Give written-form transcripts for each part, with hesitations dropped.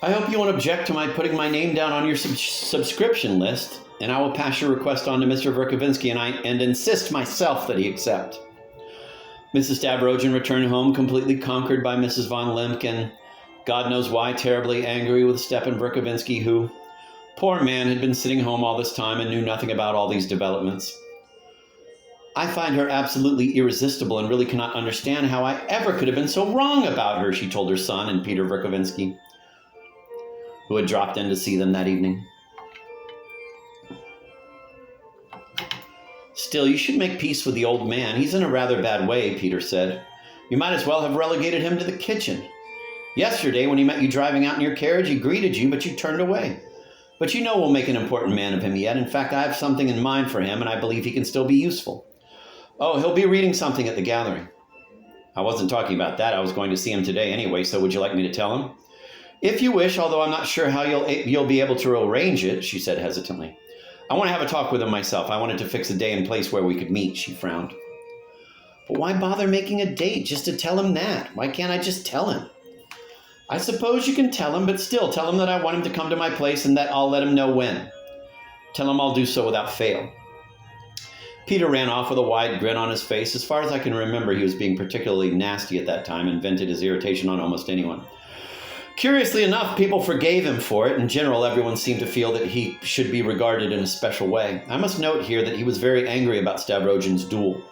I hope you won't object to my putting my name down on your subscription list, and I will pass your request on to Mr. Verkovensky and insist myself that he accept. Mrs. Stavrogin returned home completely conquered by Mrs. von Lemken, God knows why, terribly angry with Stepan Verkovensky, who, poor man, had been sitting home all this time and knew nothing about all these developments. I find her absolutely irresistible and really cannot understand how I ever could have been so wrong about her, she told her son and Peter Verkovensky, who had dropped in to see them that evening. Still, you should make peace with the old man. He's in a rather bad way, Peter said. You might as well have relegated him to the kitchen. Yesterday, when he met you driving out in your carriage, he greeted you, but you turned away. But you know we'll make an important man of him yet. In fact, I have something in mind for him, and I believe he can still be useful. Oh, he'll be reading something at the gathering. I wasn't talking about that. I was going to see him today anyway, so would you like me to tell him? If you wish, although I'm not sure how you'll be able to arrange it, she said hesitantly. I want to have a talk with him myself. I wanted to fix a day and place where we could meet, she frowned. But why bother making a date just to tell him that? Why can't I just tell him? I suppose you can tell him, but still tell him that I want him to come to my place and that I'll let him know when. Tell him I'll do so without fail. Peter ran off with a wide grin on his face. As far as I can remember, he was being particularly nasty at that time and vented his irritation on almost anyone. Curiously enough, people forgave him for it. In general, everyone seemed to feel that he should be regarded in a special way. I must note here that he was very angry about Stavrogin's duel.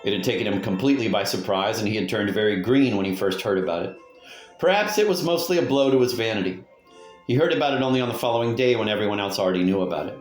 It had taken him completely by surprise, and he had turned very green when he first heard about it. Perhaps it was mostly a blow to his vanity. He heard about it only on the following day when everyone else already knew about it.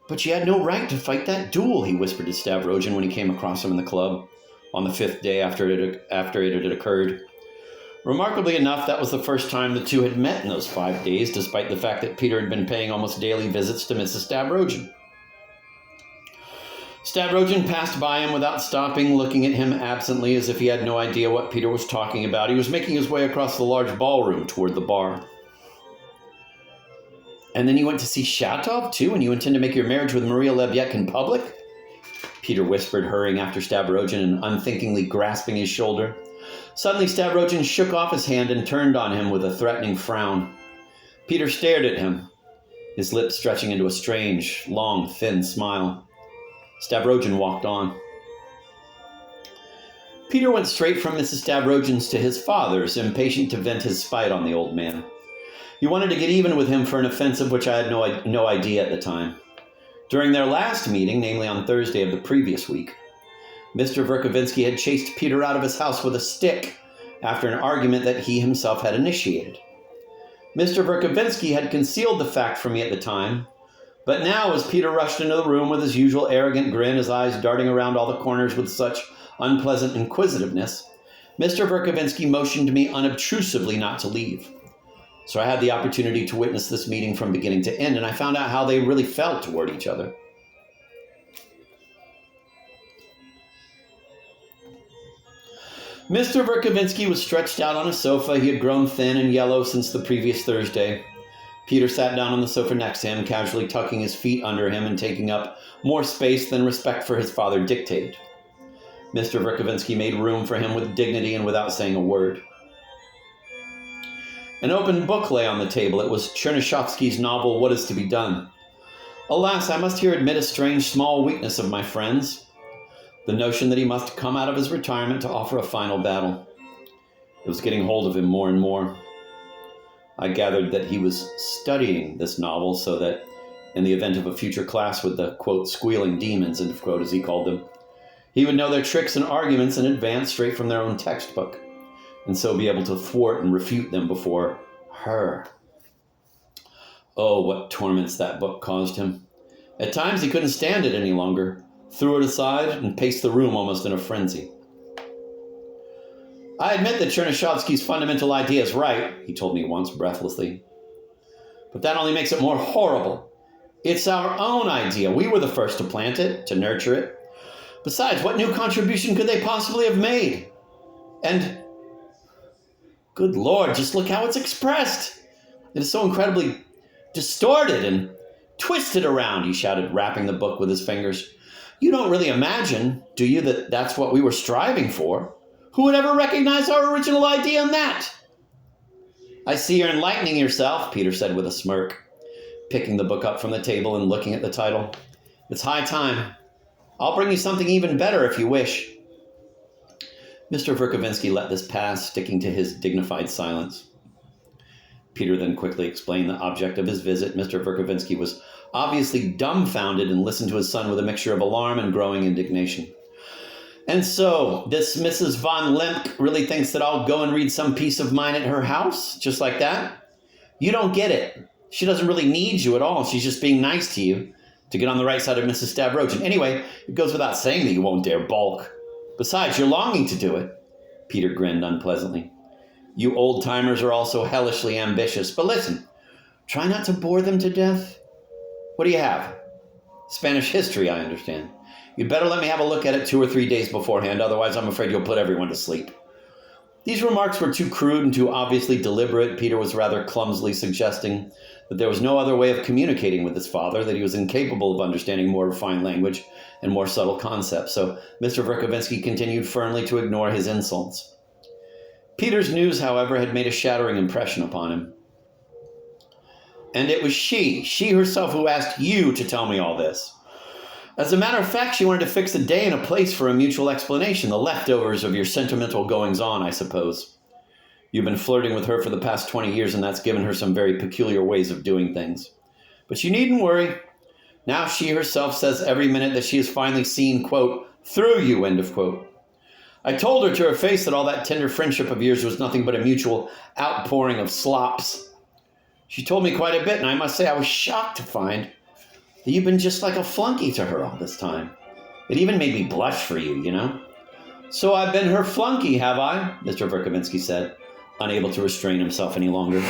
But you had no right to fight that duel, he whispered to Stavrogin when he came across him in the club on the 5th day after it had occurred. Remarkably enough, that was the first time the two had met in those 5 days, despite the fact that Peter had been paying almost daily visits to Mrs. Stavrogin. Stavrogin passed by him without stopping, looking at him absently as if he had no idea what Peter was talking about. He was making his way across the large ballroom toward the bar. And then you went to see Shatov, too, and you intend to make your marriage with Maria Lebyek in public? Peter whispered, hurrying after Stavrogin and unthinkingly grasping his shoulder. Suddenly, Stavrogin shook off his hand and turned on him with a threatening frown. Peter stared at him, his lips stretching into a strange, long, thin smile. Stavrogin walked on. Peter went straight from Mrs. Stavrogin's to his father's, impatient to vent his spite on the old man. He wanted to get even with him for an offense of which I had no idea at the time. During their last meeting, namely on Thursday of the previous week, Mr. Verkovensky had chased Peter out of his house with a stick after an argument that he himself had initiated. Mr. Verkovensky had concealed the fact from me at the time, but now as Peter rushed into the room with his usual arrogant grin, his eyes darting around all the corners with such unpleasant inquisitiveness, Mr. Verkovensky motioned to me unobtrusively not to leave. So I had the opportunity to witness this meeting from beginning to end, and I found out how they really felt toward each other. Mr. Verkovensky was stretched out on a sofa. He had grown thin and yellow since the previous Thursday. Peter sat down on the sofa next to him, casually tucking his feet under him and taking up more space than respect for his father dictated. Mr. Verkovensky made room for him with dignity and without saying a word. An open book lay on the table. It was Chernyshevsky's novel, What Is to Be Done. Alas, I must here admit a strange small weakness of my friend's. The notion that he must come out of his retirement to offer a final battle. It was getting hold of him more and more. I gathered that he was studying this novel so that in the event of a future class with the, quote, squealing demons, end of quote, as he called them, he would know their tricks and arguments in advance straight from their own textbook, and so be able to thwart and refute them before her. Oh, what torments that book caused him. At times he couldn't stand it any longer, threw it aside, and paced the room almost in a frenzy. I admit that Chernyshevsky's fundamental idea is right, he told me once breathlessly. But that only makes it more horrible. It's our own idea. We were the first to plant it, to nurture it. Besides, what new contribution could they possibly have made? And, good Lord, just look how it's expressed. It is so incredibly distorted and twisted around, he shouted, rapping the book with his fingers. You don't really imagine, do you, that that's what we were striving for? Who would ever recognize our original idea in that? I see you're enlightening yourself, Peter said with a smirk, picking the book up from the table and looking at the title. It's high time. I'll bring you something even better if you wish. Mr. Verkovensky let this pass, sticking to his dignified silence. Peter then quickly explained the object of his visit. Mr. Verkovensky was obviously dumbfounded and listened to his son with a mixture of alarm and growing indignation. And so, this Mrs. von Lemk really thinks that I'll go and read some piece of mine at her house, just like that? You don't get it. She doesn't really need you at all. She's just being nice to you to get on the right side of Mrs. Stavrogin. Anyway, it goes without saying that you won't dare balk. Besides, you're longing to do it. Peter grinned unpleasantly. You old-timers are also hellishly ambitious. But listen, try not to bore them to death. What do you have? Spanish history, I understand. You'd better let me have a look at it 2 or 3 days beforehand, otherwise I'm afraid you'll put everyone to sleep. These remarks were too crude and too obviously deliberate. Peter was rather clumsily suggesting that there was no other way of communicating with his father, that he was incapable of understanding more refined language and more subtle concepts. So Mr. Verkovensky continued firmly to ignore his insults. Peter's news, however, had made a shattering impression upon him. And it was she herself who asked you to tell me all this. As a matter of fact, she wanted to fix a day and a place for a mutual explanation, the leftovers of your sentimental goings-on, I suppose. You've been flirting with her for the past 20 years, and that's given her some very peculiar ways of doing things. But you needn't worry. Now she herself says every minute that she has finally seen, quote, through you, end of quote. I told her to her face that all that tender friendship of yours was nothing but a mutual outpouring of slops. She told me quite a bit, and I must say I was shocked to find that you've been just like a flunky to her all this time. It even made me blush for you, you know? So I've been her flunky, have I? Mr. Verkovensky said, unable to restrain himself any longer.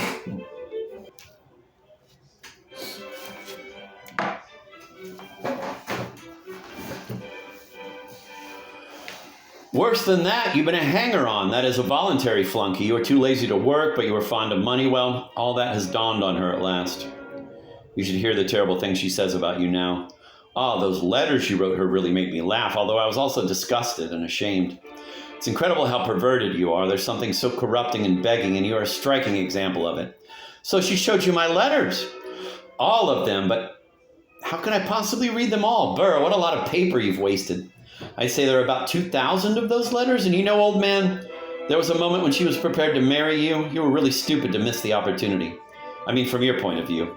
Worse than that, you've been a hanger-on. That is a voluntary flunky. You were too lazy to work, but you were fond of money. Well, all that has dawned on her at last. You should hear the terrible things she says about you now. Ah, those letters she wrote her really made me laugh, although I was also disgusted and ashamed. It's incredible how perverted you are. There's something so corrupting and begging, and you're a striking example of it. So she showed you my letters. All of them, but how can I possibly read them all? Burr, what a lot of paper you've wasted. I'd say there are about 2,000 of those letters, and you know, old man, there was a moment when she was prepared to marry you. You were really stupid to miss the opportunity. I mean, from your point of view.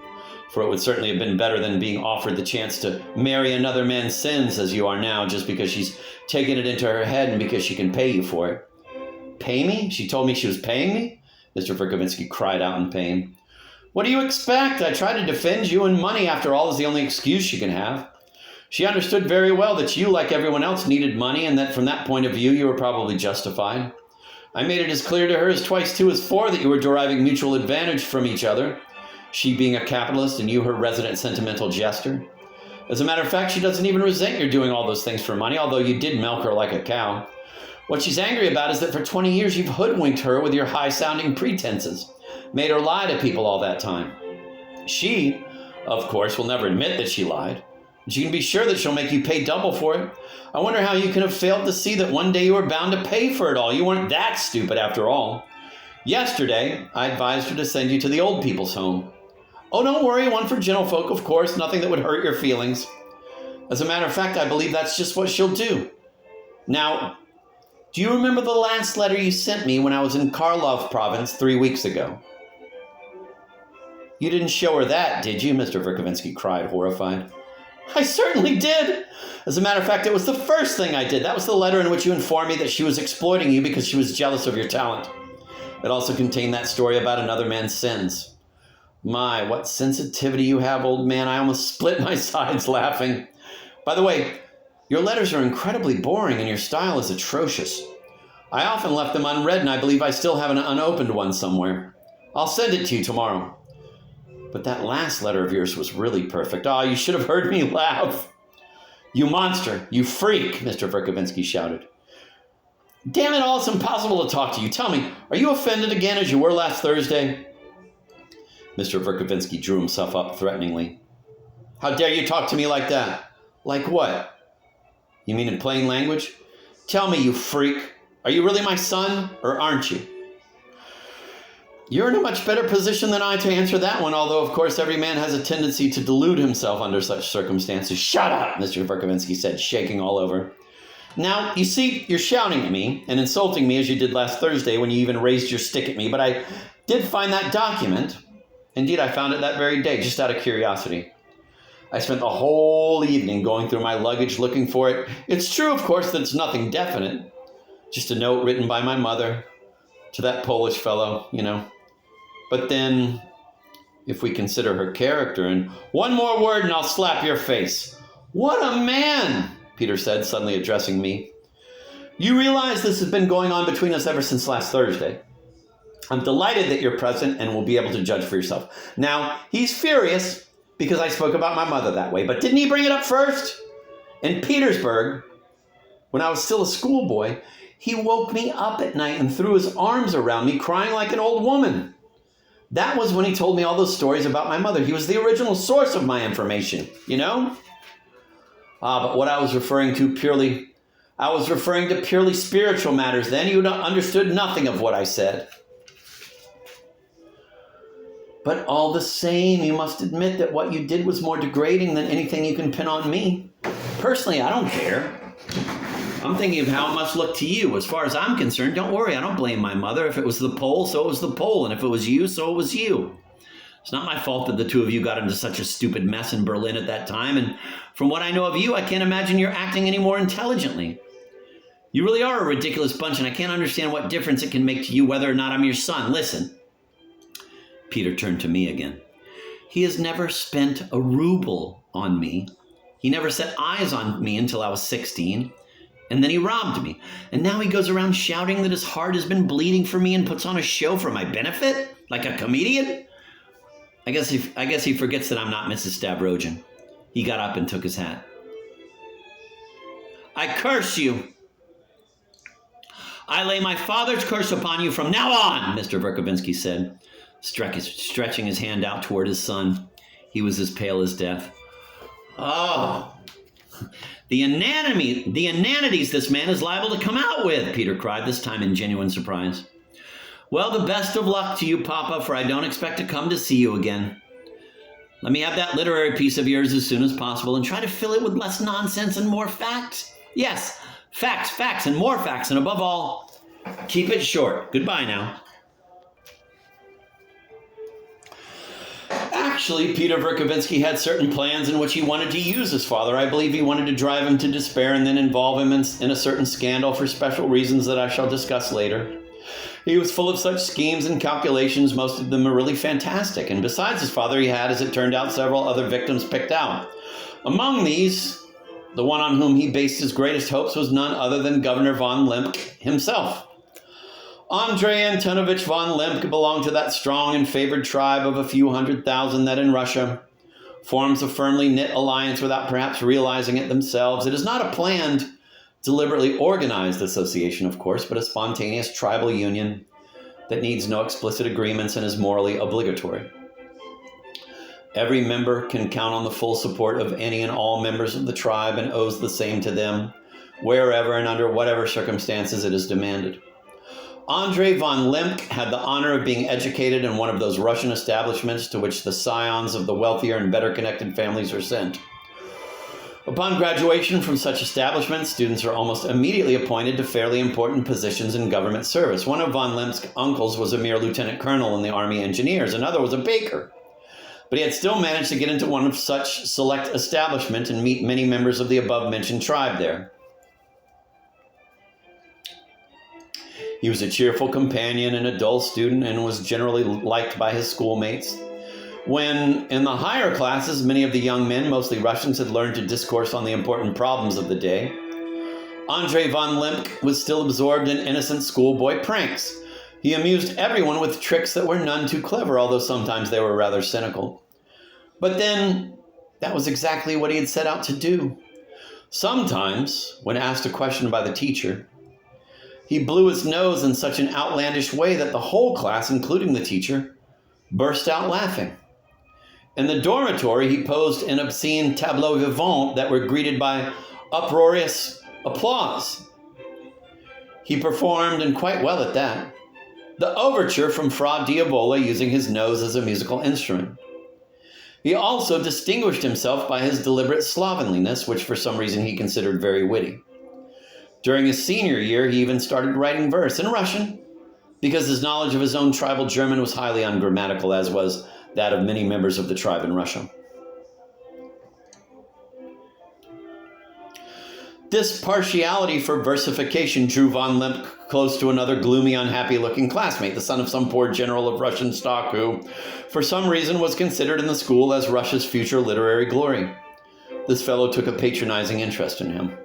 For it would certainly have been better than being offered the chance to marry another man's sins as you are now, just because she's taken it into her head and because she can pay you for it. Pay me? She told me she was paying me? Mr. Verkovensky cried out in pain. What do you expect? I try to defend you, and money, after all, is the only excuse she can have. She understood very well that you, like everyone else, needed money, and that from that point of view, you were probably justified. I made it as clear to her as 2 × 2 is 4 that you were deriving mutual advantage from each other, she being a capitalist and you her resident sentimental jester. As a matter of fact, she doesn't even resent your doing all those things for money, although you did milk her like a cow. What she's angry about is that for 20 years you've hoodwinked her with your high-sounding pretenses, made her lie to people all that time. She, of course, will never admit that she lied. And she can be sure that she'll make you pay double for it. I wonder how you can have failed to see that one day you were bound to pay for it all. You weren't that stupid after all. Yesterday, I advised her to send you to the old people's home. Oh, don't worry, one for gentlefolk, of course, nothing that would hurt your feelings. As a matter of fact, I believe that's just what she'll do. Now, do you remember the last letter you sent me when I was in Karlov province 3 weeks ago? You didn't show her that, did you? Mr. Verkovensky cried, horrified. I certainly did. As a matter of fact, it was the first thing I did. That was the letter in which you informed me that she was exploiting you because she was jealous of your talent. It also contained that story about another man's sins. My, what sensitivity you have, old man. I almost split my sides laughing. By the way, your letters are incredibly boring and your style is atrocious. I often left them unread, and I believe I still have an unopened one somewhere. I'll send it to you tomorrow. But that last letter of yours was really perfect. Ah, you should have heard me laugh. You monster, you freak, Mr. Verkovensky shouted. Damn it all, it's impossible to talk to you. Tell me, are you offended again as you were last Thursday? Mr. Verkovensky drew himself up threateningly. How dare you talk to me like that? Like what? You mean in plain language? Tell me, you freak. Are you really my son, or aren't you? You're in a much better position than I to answer that one, although, of course, every man has a tendency to delude himself under such circumstances. Shut up, Mr. Verkovensky said, shaking all over. Now, you see, you're shouting at me and insulting me as you did last Thursday when you even raised your stick at me, but I did find that document. Indeed, I found it that very day, just out of curiosity. I spent the whole evening going through my luggage looking for it. It's true, of course, that it's nothing definite. Just a note written by my mother to that Polish fellow, you know. But then, if we consider her character, and one more word and I'll slap your face. What a man, Peter said, suddenly addressing me. You realize this has been going on between us ever since last Thursday. I'm delighted that you're present and will be able to judge for yourself. Now, he's furious because I spoke about my mother that way, but didn't he bring it up first? In Petersburg, when I was still a schoolboy, he woke me up at night and threw his arms around me, crying like an old woman. That was when he told me all those stories about my mother. He was the original source of my information, you know? But what I was referring to purely spiritual matters then. You understood nothing of what I said. But all the same, you must admit that what you did was more degrading than anything you can pin on me. Personally, I don't care. I'm thinking of how it must look to you. As far as I'm concerned, don't worry, I don't blame my mother. If it was the Pole, so it was the Pole. And if it was you, so it was you. It's not my fault that the two of you got into such a stupid mess in Berlin at that time. And from what I know of you, I can't imagine you're acting any more intelligently. You really are a ridiculous bunch, and I can't understand what difference it can make to you whether or not I'm your son. Listen. Peter turned to me again. He has never spent a ruble on me. He never set eyes on me until I was 16. And then he robbed me. And now he goes around shouting that his heart has been bleeding for me and puts on a show for my benefit? Like a comedian? I guess he forgets that I'm not Mrs. Stavrogin. He got up and took his hat. I curse you. I lay my father's curse upon you from now on, Mr. Verkovensky said, stretching his hand out toward his son. He was as pale as death. Oh, the inanities this man is liable to come out with, Peter cried, this time in genuine surprise. Well, the best of luck to you, Papa, for I don't expect to come to see you again. Let me have that literary piece of yours as soon as possible and try to fill it with less nonsense and more facts. Yes, facts, and more facts, and above all, keep it short. Goodbye now. Actually, Peter Verkovensky had certain plans in which he wanted to use his father. I believe he wanted to drive him to despair and then involve him in a certain scandal for special reasons that I shall discuss later. He was full of such schemes and calculations, most of them are really fantastic. And besides his father, he had, as it turned out, several other victims picked out. Among these, the one on whom he based his greatest hopes was none other than Governor von Lemke himself. Andrei Antonovich von Lemke belonged to that strong and favored tribe of a few 100,000 that in Russia forms a firmly knit alliance without perhaps realizing it themselves. It is not a planned, deliberately organized association, of course, but a spontaneous tribal union that needs no explicit agreements and is morally obligatory. Every member can count on the full support of any and all members of the tribe and owes the same to them, wherever and under whatever circumstances it is demanded. Andrei von Lemke had the honor of being educated in one of those Russian establishments to which the scions of the wealthier and better connected families are sent. Upon graduation from such establishments, students are almost immediately appointed to fairly important positions in government service. One of von Lemke's uncles was a mere lieutenant colonel in the Army Engineers. Another was a baker. But he had still managed to get into one of such select establishment and meet many members of the above-mentioned tribe there. He was a cheerful companion and a dull student and was generally liked by his schoolmates. When, in the higher classes, many of the young men, mostly Russians, had learned to discourse on the important problems of the day, Andrei von Lemke was still absorbed in innocent schoolboy pranks. He amused everyone with tricks that were none too clever, although sometimes they were rather cynical. But then, that was exactly what he had set out to do. Sometimes, when asked a question by the teacher, he blew his nose in such an outlandish way that the whole class, including the teacher, burst out laughing. In the dormitory, he posed in obscene tableaux vivants that were greeted by uproarious applause. He performed, and quite well at that. the overture from Fra Diavola using his nose as a musical instrument. He also distinguished himself by his deliberate slovenliness, which for some reason he considered very witty. During his senior year, he even started writing verse in Russian, because his knowledge of his own tribal German was highly ungrammatical, as was that of many members of the tribe in Russia. This partiality for versification drew von Lemke close to another gloomy, unhappy-looking classmate, the son of some poor general of Russian stock who, for some reason, was considered in the school as Russia's future literary glory. This fellow took a patronizing interest in him.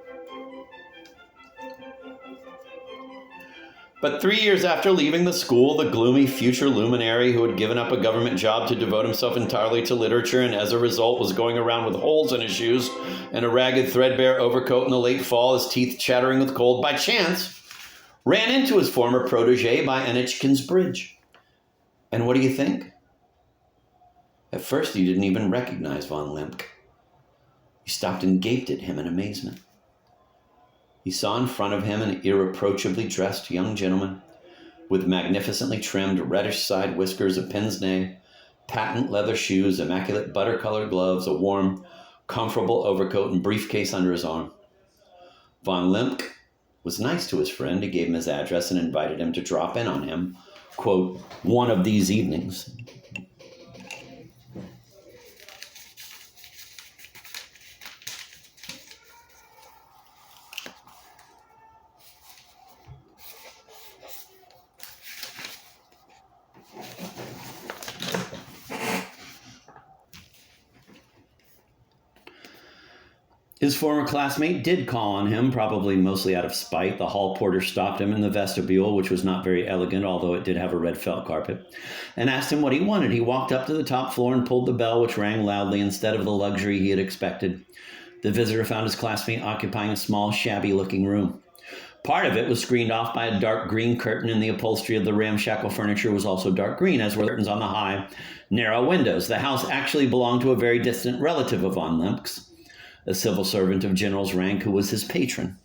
But 3 years after leaving the school, the gloomy future luminary who had given up a government job to devote himself entirely to literature and as a result was going around with holes in his shoes and a ragged threadbare overcoat in the late fall, his teeth chattering with cold, by chance, ran into his former protege by Anichkin's Bridge. And what do you think? At first he didn't even recognize von Lemke. He stopped and gaped at him in amazement. He saw in front of him an irreproachably dressed young gentleman with magnificently trimmed reddish side whiskers, a pince-nez, patent leather shoes, immaculate butter-colored gloves, a warm, comfortable overcoat, and briefcase under his arm. Von Lemke was nice to his friend. He gave him his address and invited him to drop in on him, quote, one of these evenings. His former classmate did call on him, probably mostly out of spite. The hall porter stopped him in the vestibule, which was not very elegant, although it did have a red felt carpet, and asked him what he wanted. He walked up to the top floor and pulled the bell, which rang loudly instead of the luxury he had expected. The visitor found his classmate occupying a small, shabby-looking room. Part of it was screened off by a dark green curtain, and the upholstery of the ramshackle furniture was also dark green, as were the curtains on the high, narrow windows. The house actually belonged to a very distant relative of von Lemke's, a civil servant of general's rank who was his patron.